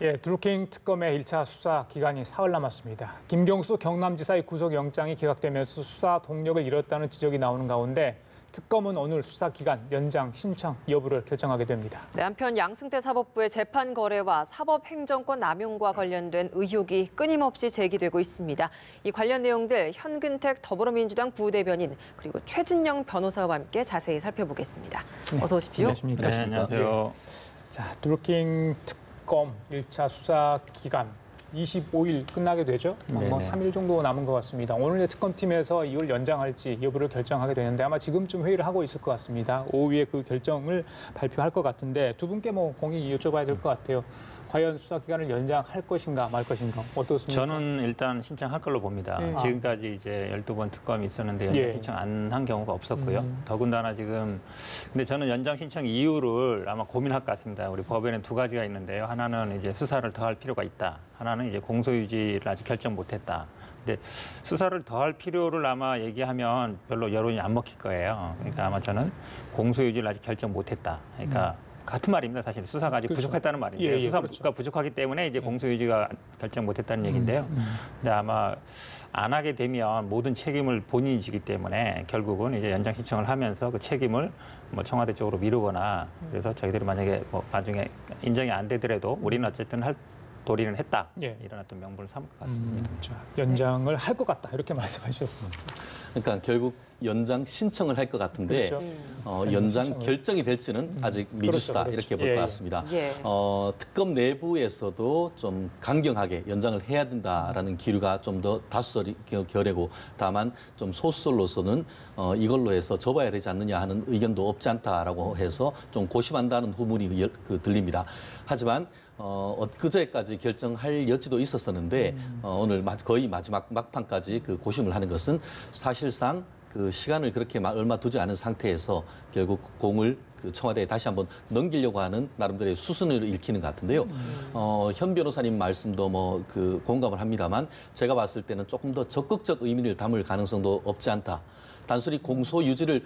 예, 드루킹 특검의 1차 수사 기간이 사흘 남았습니다. 김경수 경남지사의 구속영장이 기각되면서 수사 동력을 잃었다는 지적이 나오는 가운데 특검은 오늘 수사 기간 연장 신청 여부를 결정하게 됩니다. 네, 한편 양승태 사법부의 재판 거래와 사법행정권 남용과 관련된 의혹이 끊임없이 제기되고 있습니다. 이 관련 내용들 현근택 더불어민주당 부대변인 그리고 최진영 변호사와 함께 자세히 살펴보겠습니다. 어서 오십시오. 안녕하십니까? 네, 안녕하세요. 자, 드루킹 특검 1차 수사 기간 25일 끝나게 되죠. 뭐 3일 정도 남은 것 같습니다. 오늘 특검팀에서 이걸 연장할지 여부를 결정하게 되는데 아마 지금쯤 회의를 하고 있을 것 같습니다. 오후에 그 결정을 발표할 것 같은데 두 분께 공히 여쭤봐야 될 것 같아요. 과연 수사 기간을 연장할 것인가 말 것인가 어떻습니까? 저는 일단 신청할 걸로 봅니다. 지금까지 이제 12번 특검이 있었는데 연장 신청 안 한 경우가 없었고요. 더군다나 지금 근데 저는 연장 신청 이유를 아마 고민할 것 같습니다. 우리 법에는 두 가지가 있는데요. 하나는 이제 수사를 더할 필요가 있다. 하나는 이제 공소유지를 아직 결정 못했다. 근데 수사를 더할 필요를 아마 얘기하면 별로 여론이 안 먹힐 거예요. 그러니까 아마 저는 공소유지를 아직 결정 못했다. 그러니까 같은 말입니다. 사실 수사가 아직 부족했다는 말인데요. 수사가 그렇죠. 부족하기 때문에 이제 공소유지가 결정 못했다는 얘기인데요. 근데 아마 안 하게 되면 모든 책임을 본인이 지기 때문에 결국은 이제 연장 신청을 하면서 그 책임을 뭐 청와대 쪽으로 미루거나 그래서 저희들이 만약에 뭐 나중에 인정이 안 되더라도 우리는 어쨌든 할 도리는 했다. 이런 어떤 명분을 삼을 것 같습니다. 자, 연장을 할 것 같다 이렇게 말씀하셨습니다. 그러니까 결국 연장 신청을 할 것 같은데 그렇죠. 연장 결정이 될지는 아직 미지수다 그렇죠. 이렇게 볼 것 같습니다. 특검 내부에서도 좀 강경하게 연장을 해야 된다라는 기류가 좀 더 다수설이 결이고 다만 좀 소수설로서는 이걸로 해서 접어야 되지 않느냐 하는 의견도 없지 않다라고 해서 좀 고심한다는 후문이 들립니다. 하지만 엊그제까지 결정할 여지도 있었었는데 오늘 거의 마지막 막판까지 그 고심을 하는 것은 사실상 그 시간을 그렇게 얼마 두지 않은 상태에서 결국 공을 그 청와대에 다시 한번 넘기려고 하는 나름대로의 수순을 읽히는 것 같은데요. 현 변호사님 말씀도 뭐 그 공감을 합니다만 제가 봤을 때는 조금 더 적극적 의미를 담을 가능성도 없지 않다. 단순히 공소 유지를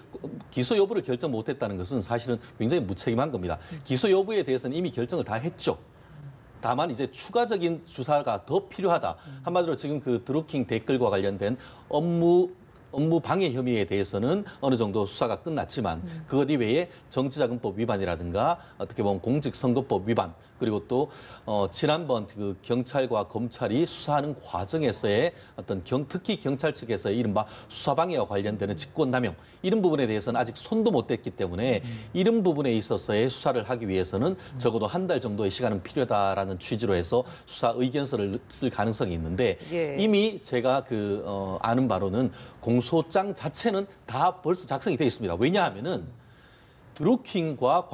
기소 여부를 결정 못했다는 것은 사실은 굉장히 무책임한 겁니다. 기소 여부에 대해서는 이미 결정을 다 했죠. 다만 이제 추가적인 수사가 더 필요하다. 한마디로 지금 그 드루킹 댓글과 관련된 업무 방해 혐의에 대해서는 어느 정도 수사가 끝났지만 그것 이외에 정치자금법 위반이라든가 어떻게 보면 공직선거법 위반 그리고 또 지난번 그 경찰과 검찰이 수사하는 과정에서의 어떤 특히 경찰 측에서의 이른바 수사방해와 관련되는 직권남용 이런 부분에 대해서는 아직 손도 못 댔기 때문에 이런 부분에 있어서의 수사를 하기 위해서는 적어도 한 달 정도의 시간은 필요하다라는 취지로 해서 수사 의견서를 쓸 가능성이 있는데 이미 제가 아는 바로는 공소장 자체는 다 벌써 작성이 되어 있습니다. 왜냐하면은 드루킹과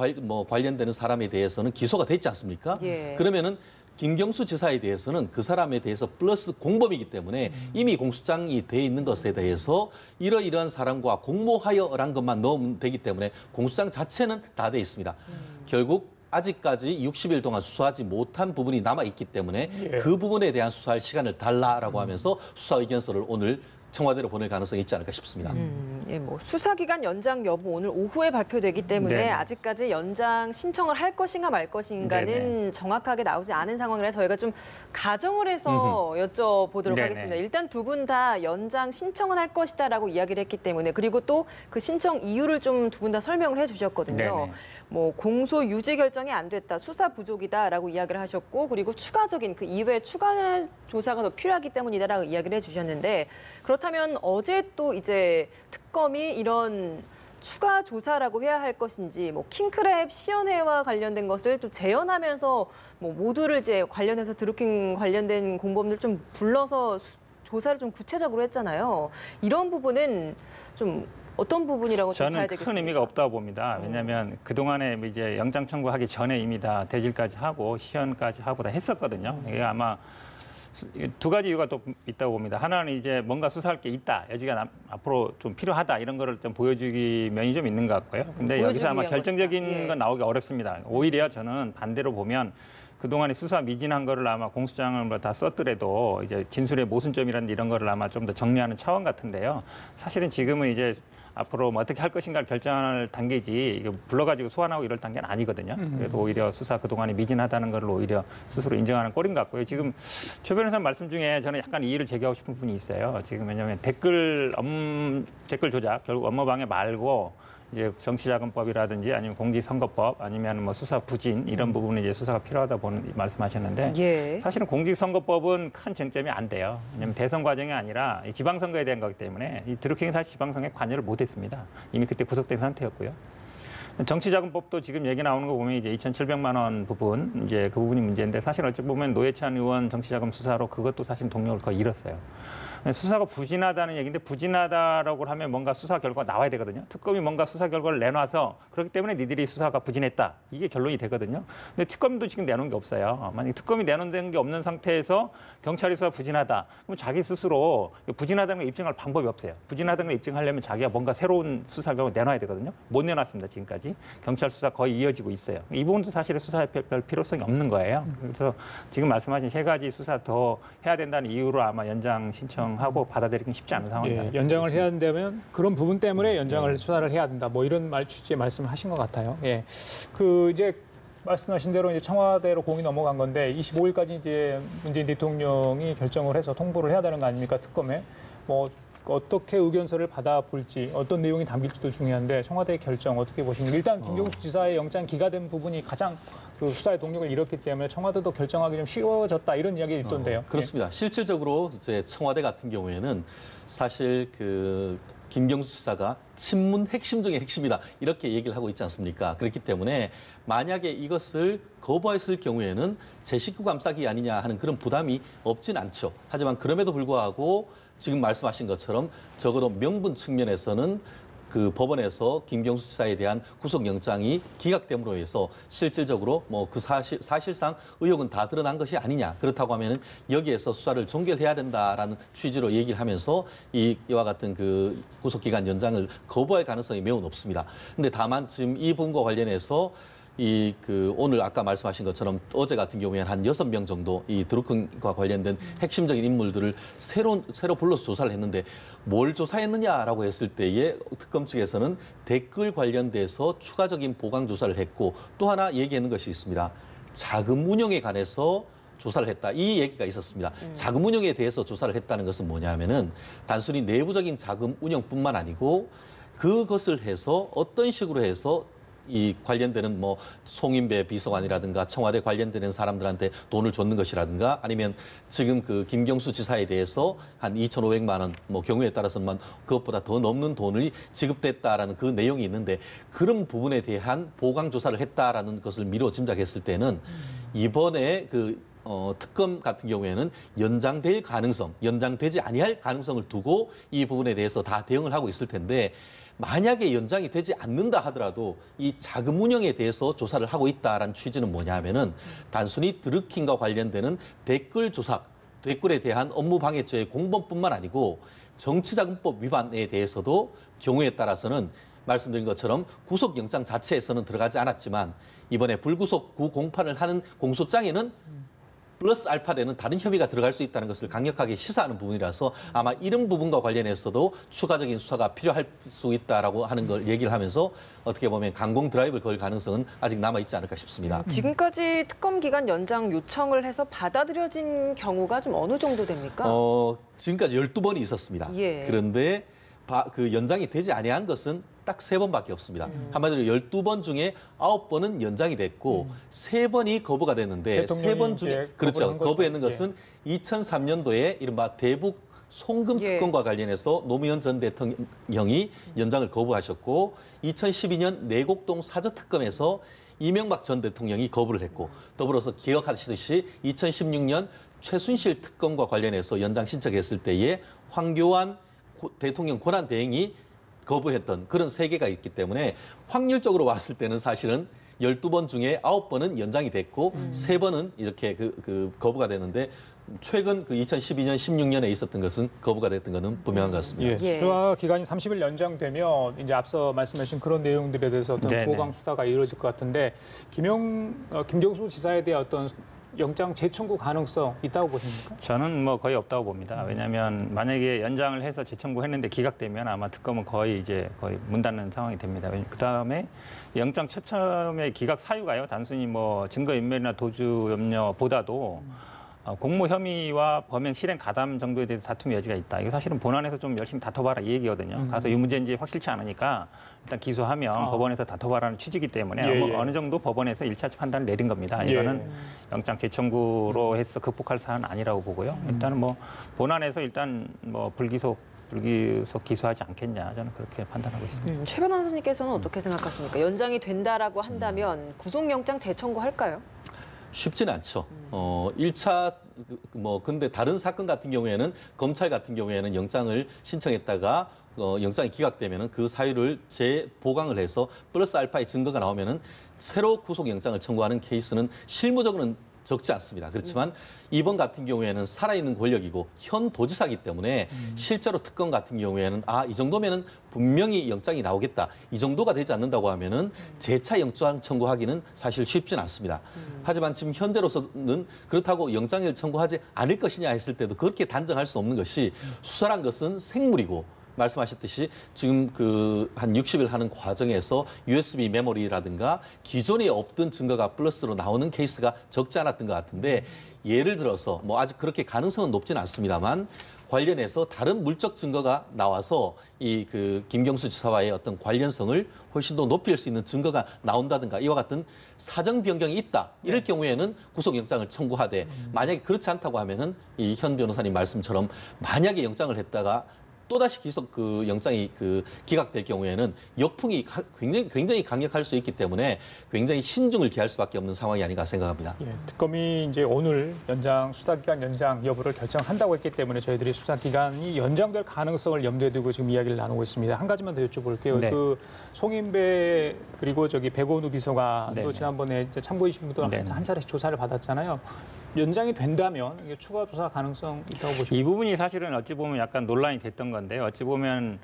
관련되는 사람에 대해서는 기소가 됐지 않습니까? 그러면은 김경수 지사에 대해서는 그 사람에 대해서 플러스 공범이기 때문에 이미 공소장이 돼 있는 것에 대해서 이러이러한 사람과 공모하여란 것만 넣으면 되기 때문에 공소장 자체는 다 돼 있습니다. 결국 아직까지 60일 동안 수사하지 못한 부분이 남아있기 때문에 그 부분에 대한 수사할 시간을 달라라고 하면서 수사 의견서를 오늘 청와대로 보낼 가능성이 있지 않을까 싶습니다. 뭐 수사기간 연장 여부 오늘 오후에 발표되기 때문에 아직까지 연장 신청을 할 것인가 말 것인가는 정확하게 나오지 않은 상황이라 저희가 좀 가정을 해서 여쭤보도록 하겠습니다. 일단 두 분 다 연장 신청은 할 것이다라고 이야기를 했기 때문에 그리고 또 그 신청 이유를 좀 두 분 다 설명을 해주셨거든요. 뭐 공소 유지 결정이 안 됐다, 수사 부족이다라고 이야기를 하셨고 그리고 추가적인 그 이외 추가 조사가 더 필요하기 때문이다라고 이야기를 해주셨는데 그렇다면 어제 또 이제 특검이 이런 추가 조사라고 해야 할 것인지 뭐 킹크랩 시연회와 관련된 것을 또 재현하면서 뭐 모두를 이제 관련해서 드루킹 관련된 공범들 좀 불러서 조사를 좀 구체적으로 했잖아요. 이런 부분은 좀 어떤 부분이라고 좀 봐야 되겠습니까? 저는 큰 의미가 없다고 봅니다. 왜냐하면 그동안에 이제 영장 청구하기 전에 이미 다 대질까지 하고 시연까지 하고 다 했었거든요. 이게 아마 두 가지 이유가 또 있다고 봅니다. 하나는 이제 뭔가 수사할 게 있다, 여지가 앞으로 좀 필요하다 이런 거를 좀 보여주기 면이 좀 있는 것 같고요. 근데 여기서 아마 결정적인 건 나오기 어렵습니다. 오히려 저는 반대로 보면 그동안에 수사 미진한 거를 아마 공소장을 다 썼더라도 이제 진술의 모순점이라든지 이런 거를 아마 좀 더 정리하는 차원 같은데요. 사실은 지금은 이제 앞으로 뭐 어떻게 할 것인가를 결정할 단계지 이게 불러가지고 소환하고 이럴 단계는 아니거든요. 그래서 오히려 수사 그동안이 미진하다는 걸 오히려 스스로 인정하는 꼴인 것 같고요. 지금 최 변호사 말씀 중에 저는 약간 이의를 제기하고 싶은 부분이 있어요. 지금 왜냐하면 댓글 조작, 결국 업무방해 말고 이제 정치자금법이라든지 아니면 공직선거법 아니면 뭐 수사 부진 이런 부분은 이제 수사가 필요하다 말씀하셨는데 예. 사실은 공직선거법은 큰 쟁점이 안 돼요. 왜냐하면 대선 과정이 아니라 이 지방선거에 대한 거기 때문에 이 드루킹이 사실 지방선거에 관여를 못했습니다. 이미 그때 구속된 상태였고요. 정치자금법도 지금 얘기 나오는 거 보면 이제 2,700만 원 부분 이제 그 부분이 문제인데 사실 어찌 보면 노회찬 의원 정치자금 수사로 그것도 사실 동력을 거의 잃었어요. 수사가 부진하다는 얘기인데 부진하다라고 하면 뭔가 수사 결과가 나와야 되거든요. 특검이 뭔가 수사 결과를 내놔서 그렇기 때문에 니들이 수사가 부진했다. 이게 결론이 되거든요. 근데 특검도 지금 내놓은 게 없어요. 만약에 특검이 내놓은 게 없는 상태에서 경찰이 수사 부진하다. 그럼 자기 스스로 부진하다는 걸 입증할 방법이 없어요. 부진하다는 걸 입증하려면 자기가 뭔가 새로운 수사 결과 내놔야 되거든요. 못 내놨습니다. 지금까지. 경찰 수사 거의 이어지고 있어요. 이 부분도 사실은 수사에 별 필요성이 없는 거예요. 그래서 지금 말씀하신 세 가지 수사 더 해야 된다는 이유로 아마 연장 신청하고 받아들이긴 쉽지 않은 상황이다. 예, 연장을 해야 된다면 그런 부분 때문에 연장을 수사를 해야 된다. 뭐 이런 취지의 말씀하신 것 같아요. 예, 그 이제 말씀하신 대로 이제 청와대로 공이 넘어간 건데 25일까지 이제 문재인 대통령이 결정을 해서 통보를 해야 되는 거 아닙니까? 특검에 뭐 어떻게 의견서를 받아볼지 어떤 내용이 담길지도 중요한데 청와대의 결정 어떻게 보십니까? 일단 김경수 지사의 영장 기각된 부분이 가장 그 수사의 동력을 잃었기 때문에 청와대도 결정하기 좀 쉬워졌다 이런 이야기 있던데요. 그렇습니다. 실질적으로 이제 청와대 같은 경우에는 사실 그 김경수 지사가 친문 핵심 중의 핵심이다 이렇게 얘기를 하고 있지 않습니까? 그렇기 때문에 만약에 이것을 거부했을 경우에는 제 식구 감싸기 아니냐 하는 그런 부담이 없진 않죠. 하지만 그럼에도 불구하고 지금 말씀하신 것처럼 적어도 명분 측면에서는 그 법원에서 김경수 지사에 대한 구속영장이 기각됨으로 해서 실질적으로 뭐 그 사실상 의혹은 다 드러난 것이 아니냐. 그렇다고 하면은 여기에서 수사를 종결해야 된다라는 취지로 얘기를 하면서 이와 같은 그 구속기간 연장을 거부할 가능성이 매우 높습니다. 근데 다만 지금 이 부분과 관련해서 오늘 아까 말씀하신 것처럼 어제 같은 경우에는 한 6명 정도 이 드루킹과 관련된 핵심적인 인물들을 새로 불러서 조사를 했는데 뭘 조사했느냐라고 했을 때에 특검 측에서는 댓글 관련돼서 추가적인 보강 조사를 했고 또 하나 얘기하는 것이 있습니다. 자금 운용에 관해서 조사를 했다. 이 얘기가 있었습니다. 자금 운용에 대해서 조사를 했다는 것은 뭐냐면은 단순히 내부적인 자금 운용뿐만 아니고 그것을 해서 어떤 식으로 해서 이 관련되는 뭐 송인배 비서관이라든가 청와대 관련되는 사람들한테 돈을 줬는 것이라든가 아니면 지금 그 김경수 지사에 대해서 한 2,500만 원 뭐 경우에 따라서는 그것보다 더 넘는 돈이 지급됐다라는 그 내용이 있는데 그런 부분에 대한 보강 조사를 했다라는 것을 미뤄 짐작했을 때는 이번에 특검 같은 경우에는 연장될 가능성, 연장되지 아니할 가능성을 두고 이 부분에 대해서 다 대응을 하고 있을 텐데 만약에 연장이 되지 않는다 하더라도 이 자금 운영에 대해서 조사를 하고 있다라는 취지는 뭐냐 하면은 단순히 드루킹과 관련되는 댓글 조사, 댓글에 대한 업무 방해죄의 공범뿐만 아니고 정치자금법 위반에 대해서도 경우에 따라서는 말씀드린 것처럼 구속영장 자체에서는 들어가지 않았지만 이번에 불구속 구공판을 하는 공소장에는 플러스 알파되는 다른 협의가 들어갈 수 있다는 것을 강력하게 시사하는 부분이라서 아마 이런 부분과 관련해서도 추가적인 수사가 필요할 수 있다라고 하는 걸 얘기를 하면서 어떻게 보면 강공 드라이브를 걸 가능성은 아직 남아있지 않을까 싶습니다. 지금까지 특검 기간 연장 요청을 해서 받아들여진 경우가 좀 어느 정도 됩니까? 지금까지 12번이 있었습니다. 예. 그런데 그 연장이 되지 아니한 것은 딱 3번밖에 없습니다. 한마디로 12번 중에 9번은 연장이 됐고 3번이 거부가 됐는데 3번 중에 그렇죠. 거부했는 것은 2003년도에 이른바 대북 송금 특검과 관련해서 노무현 전 대통령이 연장을 거부하셨고 2012년 내곡동 사저특검에서 이명박 전 대통령이 거부를 했고 더불어서 기억하시듯이 2016년 최순실 특검과 관련해서 연장 신청했을 때에 황교안 대통령 권한대행이 거부했던 그런 3개가 있기 때문에 확률적으로 봤을 때는 사실은 12번 중에 9번은 연장이 됐고 3번은 이렇게 거부가 됐는데 최근 2012년, 16년에 있었던 것은 거부가 됐던 것은 분명한 것 같습니다. 예, 수사 기간이 30일 연장되면 이제 앞서 말씀하신 그런 내용들에 대해서 어떤 보강 수사가 이루어질 것 같은데 김경수 지사에 대한 어떤 영장 재청구 가능성 있다고 보십니까? 저는 뭐 거의 없다고 봅니다. 왜냐하면 만약에 연장을 해서 재청구했는데 기각되면 아마 특검은 거의 문 닫는 상황이 됩니다. 그 다음에 영장 처음에 기각 사유가요. 단순히 뭐 증거인멸이나 도주 염려보다도 공모 혐의와 범행 실행 가담 정도에 대해서 다툼의 여지가 있다. 이거 사실은 본안에서 좀 열심히 다퉈봐라 이 얘기거든요. 가서 유무죄인지 확실치 않으니까 일단 기소하면 법원에서 다퉈봐라는 취지이기 때문에 어느 정도 법원에서 1차 판단을 내린 겁니다. 이거는 영장 재청구로 해서 극복할 사안은 아니라고 보고요. 일단은 뭐 본안에서 일단 뭐 불기소 기소하지 않겠냐 저는 그렇게 판단하고 있습니다. 최 변호사님께서는 어떻게 생각하십니까? 연장이 된다라고 한다면 구속영장 재청구할까요? 쉽지는 않죠. 1차 근데 다른 사건 같은 경우에는 검찰 같은 경우에는 영장을 신청했다가 영장이 기각되면은 그 사유를 재보강을 해서 플러스 알파의 증거가 나오면은 새로 구속영장을 청구하는 케이스는 실무적으로는 적지 않습니다. 그렇지만 이번 같은 경우에는 살아있는 권력이고 현 도지사이기 때문에 실제로 특검 같은 경우에는 이 정도면은 분명히 영장이 나오겠다. 이 정도가 되지 않는다고 하면은 재차 영장 청구하기는 사실 쉽지는 않습니다. 하지만 지금 현재로서는 그렇다고 영장을 청구하지 않을 것이냐 했을 때도 그렇게 단정할 수 없는 것이 수사란 것은 생물이고 말씀하셨듯이 지금 한 60일 하는 과정에서 USB 메모리라든가 기존에 없던 증거가 플러스로 나오는 케이스가 적지 않았던 것 같은데 예를 들어서 뭐 아직 그렇게 가능성은 높지는 않습니다만 관련해서 다른 물적 증거가 나와서 김경수 지사와의 어떤 관련성을 훨씬 더 높일 수 있는 증거가 나온다든가 이와 같은 사정 변경이 있다. 이럴 경우에는 구속영장을 청구하되 만약에 그렇지 않다고 하면은 이 현 변호사님 말씀처럼 만약에 영장을 했다가 또다시 영장이 기각될 경우에는 역풍이 굉장히 강력할 수 있기 때문에 굉장히 신중을 기할 수밖에 없는 상황이 아닌가 생각합니다. 특검이 이제 오늘 수사기간 연장 여부를 결정한다고 했기 때문에 저희들이 수사기간이 연장될 가능성을 염두에 두고 지금 이야기를 나누고 있습니다. 한 가지만 더 여쭤볼게요. 네. 송인배 그리고 백원우 비서관도 네. 지난번에 참고이신 분들 한 차례씩 조사를 받았잖아요. 연장이 된다면 이게 추가 조사 가능성 있다고 보십니까? 이 부분이 사실은 어찌 보면 약간 논란이 됐던 건데 어찌 보면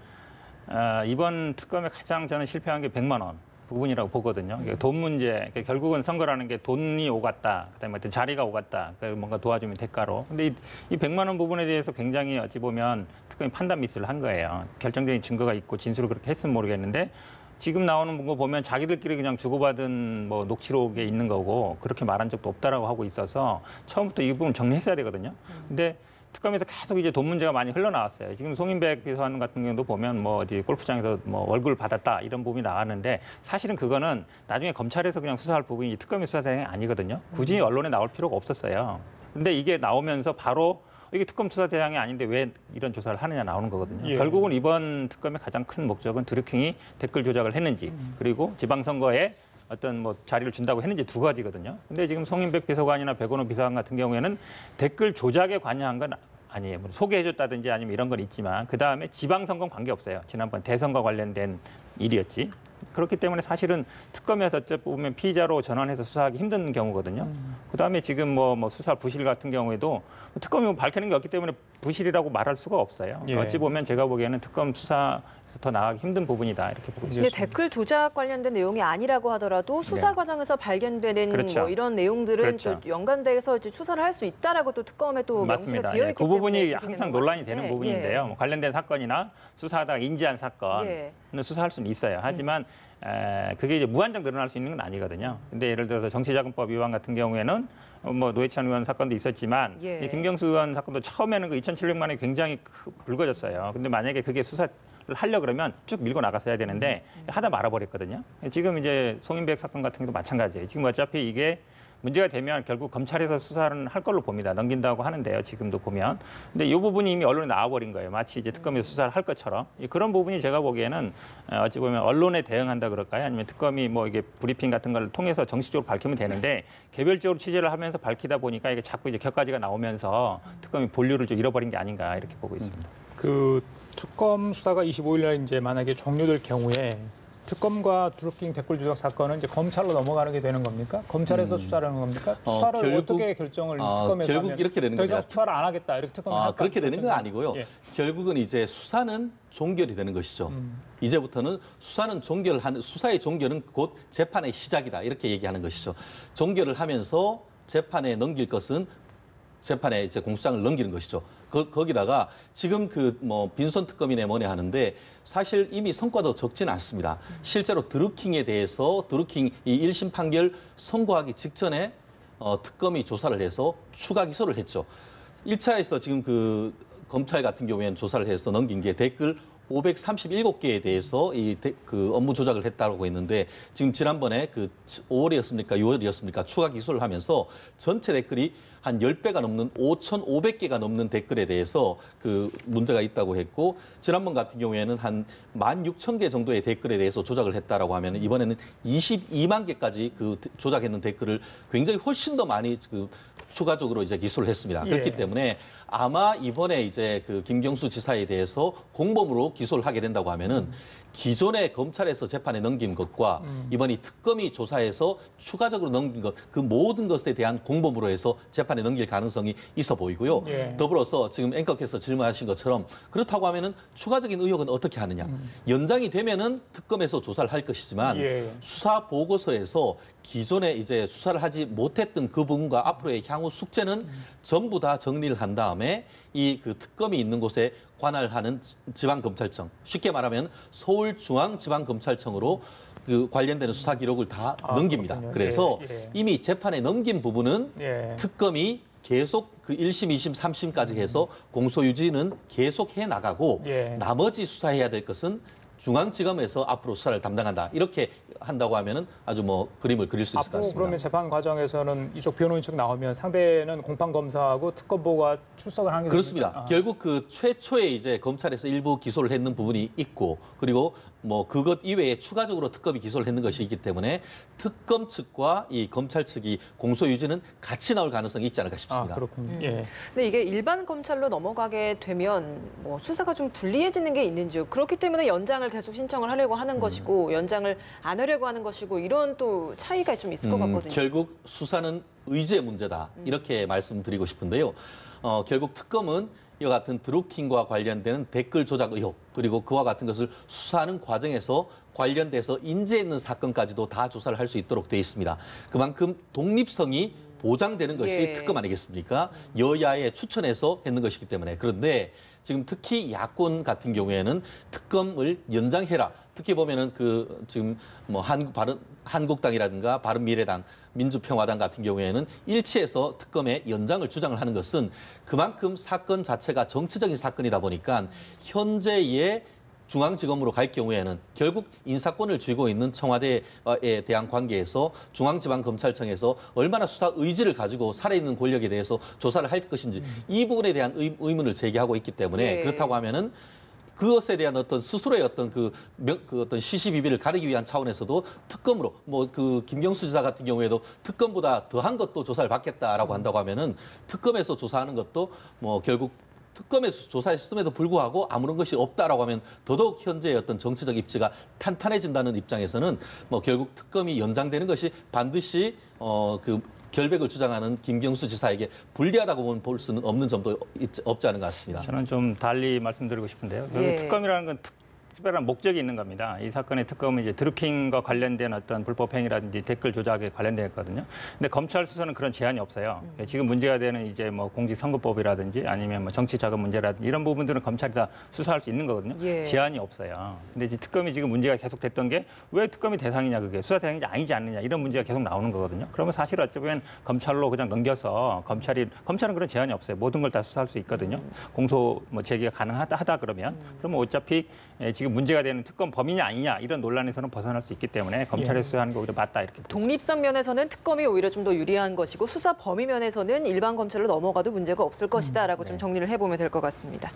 이번 특검에 가장 저는 실패한 게 100만 원 부분이라고 보거든요. 돈 문제, 결국은 선거라는 게 돈이 오갔다, 그다음에 어떤 자리가 오갔다, 뭔가 도와주면 대가로. 근데 이 100만 원 부분에 대해서 굉장히 어찌 보면 특검이 판단 미스를 한 거예요. 결정적인 증거가 있고 진술을 그렇게 했으면 모르겠는데 지금 나오는 거 보면 자기들끼리 그냥 주고받은 뭐 녹취록에 있는 거고 그렇게 말한 적도 없다라고 하고 있어서 처음부터 이 부분 정리했어야 되거든요. 근데 특검에서 계속 이제 돈 문제가 많이 흘러나왔어요. 지금 송인백 비서관 같은 경우도 보면 뭐 어디 골프장에서 뭐 월급을 받았다 이런 부분이 나왔는데 사실은 그거는 나중에 검찰에서 그냥 수사할 부분이 특검의 수사 대상이 아니거든요. 굳이 언론에 나올 필요가 없었어요. 근데 이게 나오면서 바로 이게 특검 수사 대상이 아닌데 왜 이런 조사를 하느냐 나오는 거거든요. 결국은 이번 특검의 가장 큰 목적은 드루킹이 댓글 조작을 했는지 그리고 지방선거에 어떤 뭐 자리를 준다고 했는지 두 가지거든요. 근데 지금 송인백 비서관이나 백원호 비서관 같은 경우에는 댓글 조작에 관여한 건 아니에요. 뭐 소개해줬다든지 아니면 이런 건 있지만 그다음에 지방선거는 관계없어요. 지난번 대선과 관련된 일이었지. 그렇기 때문에 사실은 특검에서 어째 보면 피의자로 전환해서 수사하기 힘든 경우거든요. 그다음에 지금 뭐 수사 부실 같은 경우에도 특검이 뭐 밝히는 게 없기 때문에 부실이라고 말할 수가 없어요. 어찌 보면 제가 보기에는 특검 수사에서 더 나가기 힘든 부분이다 이렇게 보고 있습니다. 근데 댓글 조작 관련된 내용이 아니라고 하더라도 수사 과정에서 발견되는 그렇죠. 뭐 이런 내용들은 그렇죠. 또 연관돼서 이제 수사를 할 수 있다라고 또 특검에 또 명시가 맞습니다. 되어 있기 그 때문에 부분이 그렇게 항상 되는 것 논란이 같은데. 되는 부분인데요. 뭐 관련된 사건이나 수사하다가 인지한 사건은 수사할 수는 있어요. 하지만 그게 이제 무한정 늘어날 수 있는 건 아니거든요. 근데 예를 들어서 정치자금법 위반 같은 경우에는 뭐 노회찬 의원 사건도 있었지만 이 김경수 의원 사건도 처음에는 그 2,700만 원이 굉장히 불거졌어요. 근데 만약에 그게 수사를 하려 그러면 쭉 밀고 나갔어야 되는데 하다 말아버렸거든요. 지금 이제 송인백 사건 같은 경우도 마찬가지예요. 지금 어차피 이게 문제가 되면 결국 검찰에서 수사를 할 걸로 봅니다. 넘긴다고 하는데요. 지금도 보면. 근데 이 부분이 이미 언론에 나와버린 거예요. 마치 이제 특검에서 수사를 할 것처럼. 그런 부분이 제가 보기에는 어찌 보면 언론에 대응한다 그럴까요? 아니면 특검이 뭐 이게 브리핑 같은 걸 통해서 정식적으로 밝히면 되는데 개별적으로 취재를 하면서 밝히다 보니까 이게 자꾸 이제 격가지가 나오면서 특검이 본류를 좀 잃어버린 게 아닌가 이렇게 보고 있습니다. 그 특검 수사가 25일 날 이제 만약에 종료될 경우에 특검과 드루킹 댓글 조작 사건은 이제 검찰로 넘어가는 게 되는 겁니까? 검찰에서 수사를 하는 겁니까? 수사를 결국, 어떻게 결정을 특검에서 결국 하면 이렇게 되는 더 이상 겁니다. 수사를 안 하겠다 이렇게 특검이 그렇게 되는 건 아니고요. 결국은 이제 수사는 종결이 되는 것이죠. 이제부터는 수사의 종결은 곧 재판의 시작이다 이렇게 얘기하는 것이죠. 종결을 하면서 재판에 넘길 것은 재판에 이제 공소장을 넘기는 것이죠. 거기다가 지금 그 뭐 빈손 특검이네 뭐네 하는데 사실 이미 성과도 적지는 않습니다. 실제로 드루킹에 대해서 드루킹 이 1심 판결 선고하기 직전에 특검이 조사를 해서 추가 기소를 했죠. 1차에서 지금 그 검찰 같은 경우에는 조사를 해서 넘긴 게 댓글 537개에 대해서 그 업무 조작을 했다고 했는데 지금 지난번에 그 5월이었습니까? 6월이었습니까? 추가 기소를 하면서 전체 댓글이 한 10배가 넘는 5,500개가 넘는 댓글에 대해서 그 문제가 있다고 했고 지난번 같은 경우에는 한 16,000개 정도의 댓글에 대해서 조작을 했다라고 하면 이번에는 22만 개까지 그 조작했는 댓글을 굉장히 훨씬 더 많이 그 추가적으로 이제 기소를 했습니다. 그렇기 때문에 아마 이번에 이제 그 김경수 지사에 대해서 공범으로 기소를 하게 된다고 하면은 기존의 검찰에서 재판에 넘긴 것과 이번 이 특검이 조사해서 추가적으로 넘긴 것, 그 모든 것에 대한 공범으로 해서 재판에 넘길 가능성이 있어 보이고요. 더불어서 지금 앵커께서 질문하신 것처럼 그렇다고 하면은 추가적인 의혹은 어떻게 하느냐. 연장이 되면은 특검에서 조사를 할 것이지만 수사 보고서에서 기존에 이제 수사를 하지 못했던 그 부분과 앞으로의 향후 숙제는 전부 다 정리를 한 다음에 이 그 특검이 있는 곳에 관할하는 지방검찰청, 쉽게 말하면 서울중앙지방검찰청으로 그 관련되는 수사 기록을 다 넘깁니다. 그렇군요. 그래서 이미 재판에 넘긴 부분은 특검이 계속 그 1심, 2심, 3심까지 해서 공소 유지는 계속 해 나가고 나머지 수사해야 될 것은 중앙지검에서 앞으로 수사를 담당한다. 이렇게 한다고 하면은 아주 뭐 그림을 그릴 수 있을 것 같습니다. 그러면 재판 과정에서는 이쪽 변호인 측 나오면 상대는 공판 검사하고 특검보가 출석을 하는 게 그렇습니다. 결국 그 최초에 이제 검찰에서 일부 기소를 했는 부분이 있고 그리고 뭐 그것 이외에 추가적으로 특검이 기소를 했는 것이 있기 때문에 특검 측과 이 검찰 측이 공소 유지는 같이 나올 가능성이 있지 않을까 싶습니다. 그렇군요. 근데 이게 일반 검찰로 넘어가게 되면 뭐 수사가 좀 불리해지는 게 있는지요? 그렇기 때문에 연장을 계속 신청을 하려고 하는 것이고 연장을 안 하려고 하는 것이고 이런 또 차이가 좀 있을 것 같거든요. 결국 수사는 의제 문제다. 이렇게 말씀드리고 싶은데요. 결국 특검은 이와 같은 드루킹과 관련되는 댓글 조작 의혹 그리고 그와 같은 것을 수사하는 과정에서 관련돼서 인재 있는 사건까지도 다 조사를 할 수 있도록 되어 있습니다. 그만큼 독립성이 보장되는 것이 특검 아니겠습니까? 여야의 추천해서 했는 것이기 때문에. 그런데 지금 특히 야권 같은 경우에는 특검을 연장해라. 특히 보면은 그 지금 뭐 한국당이라든가 바른미래당, 민주평화당 같은 경우에는 일치해서 특검의 연장을 주장을 하는 것은 그만큼 사건 자체가 정치적인 사건이다 보니까 현재의 중앙지검으로 갈 경우에는 결국 인사권을 쥐고 있는 청와대에 대한 관계에서 중앙지방검찰청에서 얼마나 수사 의지를 가지고 살아있는 권력에 대해서 조사를 할 것인지 이 부분에 대한 의문을 제기하고 있기 때문에 그렇다고 하면은 그것에 대한 어떤 스스로의 어떤 그 어떤 시시비비를 가리기 위한 차원에서도 특검으로 뭐 그 김경수 지사 같은 경우에도 특검보다 더한 것도 조사를 받겠다라고 한다고 하면은 특검에서 조사하는 것도 뭐 결국 특검에서 조사했음에도 불구하고 아무런 것이 없다라고 하면 더더욱 현재의 어떤 정치적 입지가 탄탄해진다는 입장에서는 뭐 결국 특검이 연장되는 것이 반드시 그 결백을 주장하는 김경수 지사에게 불리하다고 볼 수는 없는 점도 없지 않은 것 같습니다. 저는 좀 달리 말씀드리고 싶은데요. 결국 특검이라는 건 특별한 목적이 있는 겁니다. 이 사건의 특검은 이제 드루킹과 관련된 어떤 불법 행위라든지 댓글 조작에 관련되었거든요. 근데 검찰 수사는 그런 제한이 없어요. 지금 문제가 되는 이제 뭐 공직선거법이라든지 아니면 뭐 정치자금 문제라든지 이런 부분들은 검찰이 다 수사할 수 있는 거거든요. 제한이 없어요. 근데 이제 특검이 지금 문제가 계속 됐던 게 왜 특검이 대상이냐 그게 수사 대상이 아니지 않느냐 이런 문제가 계속 나오는 거거든요. 그러면 사실 어쩌면 검찰로 그냥 넘겨서 검찰은 그런 제한이 없어요. 모든 걸 다 수사할 수 있거든요. 공소 뭐 제기가 가능하다 그러면 그러면 어차피 지금 문제가 되는 특검 범인이 아니냐 이런 논란에서는 벗어날 수 있기 때문에 검찰에 수사하는 게 오히려 맞다 이렇게 보겠습니다. 독립성 면에서는 특검이 오히려 좀 더 유리한 것이고 수사 범위 면에서는 일반 검찰로 넘어가도 문제가 없을 것이다라고 좀 정리를 해보면 될 것 같습니다.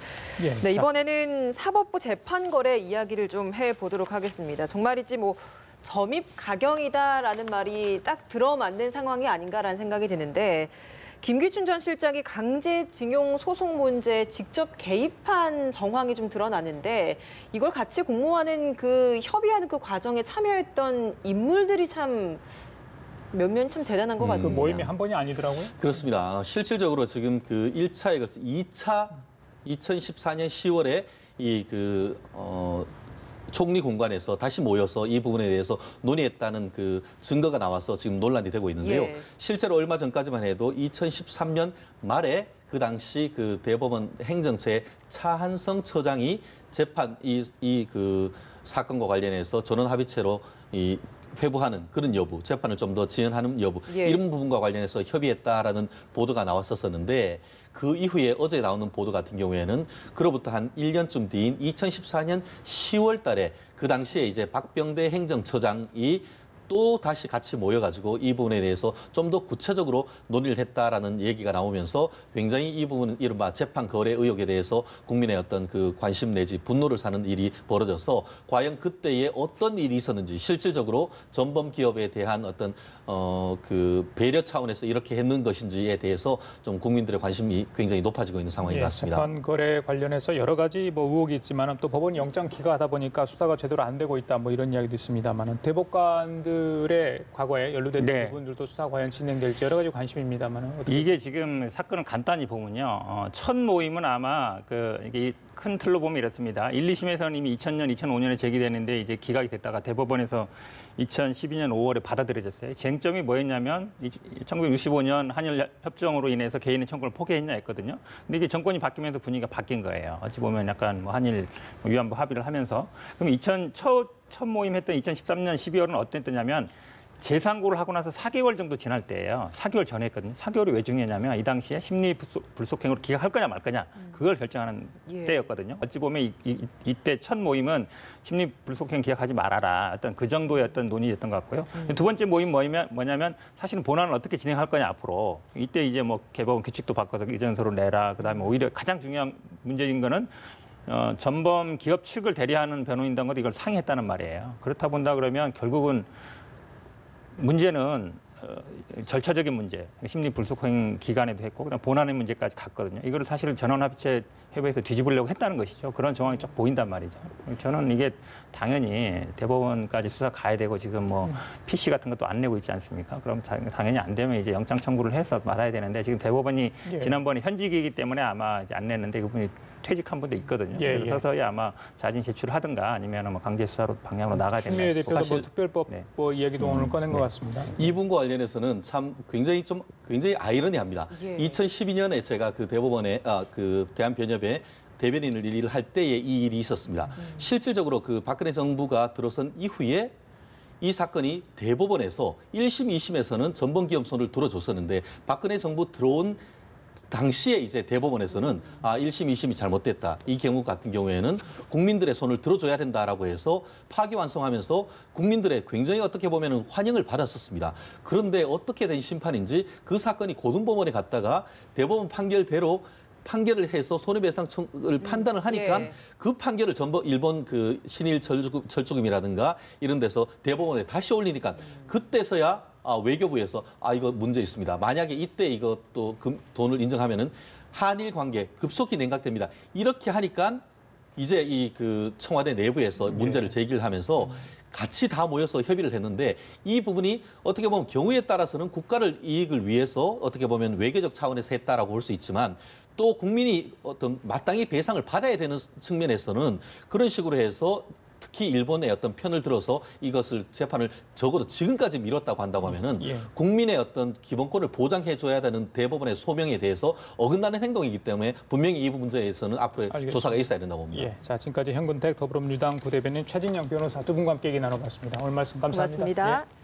네, 이번에는 사법부 재판거래 이야기를 좀 해보도록 하겠습니다. 정말이지 뭐 점입 가경이다라는 말이 딱 들어맞는 상황이 아닌가라는 생각이 드는데 김기춘 전 실장이 강제징용 소송 문제에 직접 개입한 정황이 좀 드러나는데 이걸 같이 공모하는 그 협의하는 그 과정에 참여했던 인물들이 참 몇몇 참 대단한 것 같습니다. 그 모임이 한 번이 아니더라고요. 그렇습니다. 실질적으로 지금 그 1차에 걸쳐 2차 2014년 10월에 총리 공간에서 다시 모여서 이 부분에 대해서 논의했다는 그 증거가 나와서 지금 논란이 되고 있는데요. 예. 실제로 얼마 전까지만 해도 2013년 말에 그 당시 그 대법원 행정처의 차한성 처장이 재판 이 그 사건과 관련해서 전원 합의체로 이 회부하는 그런 여부, 재판을 좀 더 지연하는 여부 예. 이런 부분과 관련해서 협의했다라는 보도가 나왔었는데 그 이후에 어제 나오는 보도 같은 경우에는 그로부터 한 1년쯤 뒤인 2014년 10월 달에 그 당시에 이제 박병대 행정처장이 또 다시 같이 모여가지고 이 부분에 대해서 좀 더 구체적으로 논의를 했다라는 얘기가 나오면서 굉장히 이 부분은 이른바 재판 거래 의혹에 대해서 국민의 어떤 그 관심 내지 분노를 사는 일이 벌어져서 과연 그때에 어떤 일이 있었는지 실질적으로 전범 기업에 대한 어떤 그 배려 차원에서 이렇게 했는 것인지에 대해서 좀 국민들의 관심이 굉장히 높아지고 있는 상황인 것 같습니다. 재판 거래 관련해서 여러 가지 뭐 의혹이 있지만 또 법원 영장 기각하다 보니까 수사가 제대로 안 되고 있다 뭐 이런 이야기도 있습니다만은 대법관들의 과거에 연루된 네. 부분들도 수사 과연 진행될지 여러 가지 관심입니다만은 어떻게 이게 지금 사건을 간단히 보면요. 첫 모임은 아마 이게 큰 틀로 보면 이렇습니다. 1, 2심에서는 이미 2000년, 2005년에 제기되는데 이제 기각이 됐다가 대법원에서 2012년 5월에 받아들여졌어요. 쟁점이 뭐였냐면 1965년 한일 협정으로 인해서 개인의 청구를 포기했냐 했거든요. 근데 이게 정권이 바뀌면서 분위기가 바뀐 거예요. 어찌 보면 약간 뭐 한일 위안부 합의를 하면서 그럼 첫 모임 했던 2013년 12월은 어땠냐면 재상고를 하고 나서 4개월 정도 지날 때예요. 4개월 전에 했거든요. 4개월이 왜 중요했냐면 이 당시에 심리 불속행으로 기각할 거냐 말 거냐 그걸 결정하는 예. 때였거든요. 어찌 보면 이때 첫 모임은 심리 불속행 기각하지 말아라. 어떤 그 정도의 어떤 논의였던 것 같고요. 두 번째 모임 뭐냐면 사실은 본안을 어떻게 진행할 거냐 앞으로. 이때 이제 뭐 개법원 규칙도 바꿔서 이전서를 내라. 그다음에 오히려 가장 중요한 문제인 거는 전범 기업 측을 대리하는 변호인단과도 이걸 상의했다는 말이에요. 그렇다 본다 그러면 결국은 문제는 절차적인 문제, 심리 불속행 기간에도 했고 그다음 본안의 문제까지 갔거든요. 이거를 사실 전원합의체 협의에서 뒤집으려고 했다는 것이죠. 그런 정황이 쭉 보인단 말이죠. 저는 이게 당연히 대법원까지 수사 가야 되고 지금 뭐 PC 같은 것도 안 내고 있지 않습니까? 그럼 당연히 안 되면 이제 영장 청구를 해서 말아야 되는데 지금 대법원이 예. 지난번에 현직이기 때문에 아마 이제 안 냈는데 그분이 퇴직한 분도 있거든요. 예, 그래서 예. 서서히 아마 자진 제출을 하든가 아니면 뭐 강제 수사로 방향으로 나가야 된다. 추미애 대표도 사실- 뭐 특별법 네. 뭐 이야기도 오늘 꺼낸 것 같습니다. 이 부분과 관련해서는 참 굉장히 아이러니합니다. 예. 2012년에 제가 그 대법원에 그 대한변협에 대변인을 일을 할 때에 이 일이 있었습니다. 실질적으로 그 박근혜 정부가 들어선 이후에 이 사건이 대법원에서 1심, 2심에서는 전범기업 손을 들어줬었는데 박근혜 정부 들어온 당시에 이제 대법원에서는 1심, 2심이 잘못됐다. 이 경우 같은 경우에는 국민들의 손을 들어줘야 된다라고 해서 파기환송하면서 국민들의 굉장히 어떻게 보면 환영을 받았었습니다. 그런데 어떻게 된 심판인지 그 사건이 고등법원에 갔다가 대법원 판결대로 판결을 해서 손해배상을 판단을 하니까 예. 그 판결을 일본 그 신일 철조금이라든가 이런 데서 대법원에 다시 올리니까 그때서야 외교부에서 이거 문제 있습니다. 만약에 이때 이것도 돈을 인정하면은 한일 관계 급속히 냉각됩니다. 이렇게 하니까 이제 이 그 청와대 내부에서 문제를 제기를 하면서 같이 다 모여서 협의를 했는데 이 부분이 어떻게 보면 경우에 따라서는 국가를 이익을 위해서 어떻게 보면 외교적 차원에서 했다라고 볼 수 있지만 또 국민이 어떤 마땅히 배상을 받아야 되는 측면에서는 그런 식으로 해서 특히 일본의 어떤 편을 들어서 이것을 재판을 적어도 지금까지 미뤘다고 한다고 하면은 예. 국민의 어떤 기본권을 보장해줘야 되는 대법원의 소명에 대해서 어긋나는 행동이기 때문에 분명히 이 문제에서는 앞으로 알겠습니다. 조사가 있어야 된다고 봅니다. 예, 자 지금까지 현근택 더불어민주당 부대변인 최진영 변호사 두 분과 함께 얘기 나눠봤습니다. 오늘 말씀 감사합니다. 고맙습니다. 예.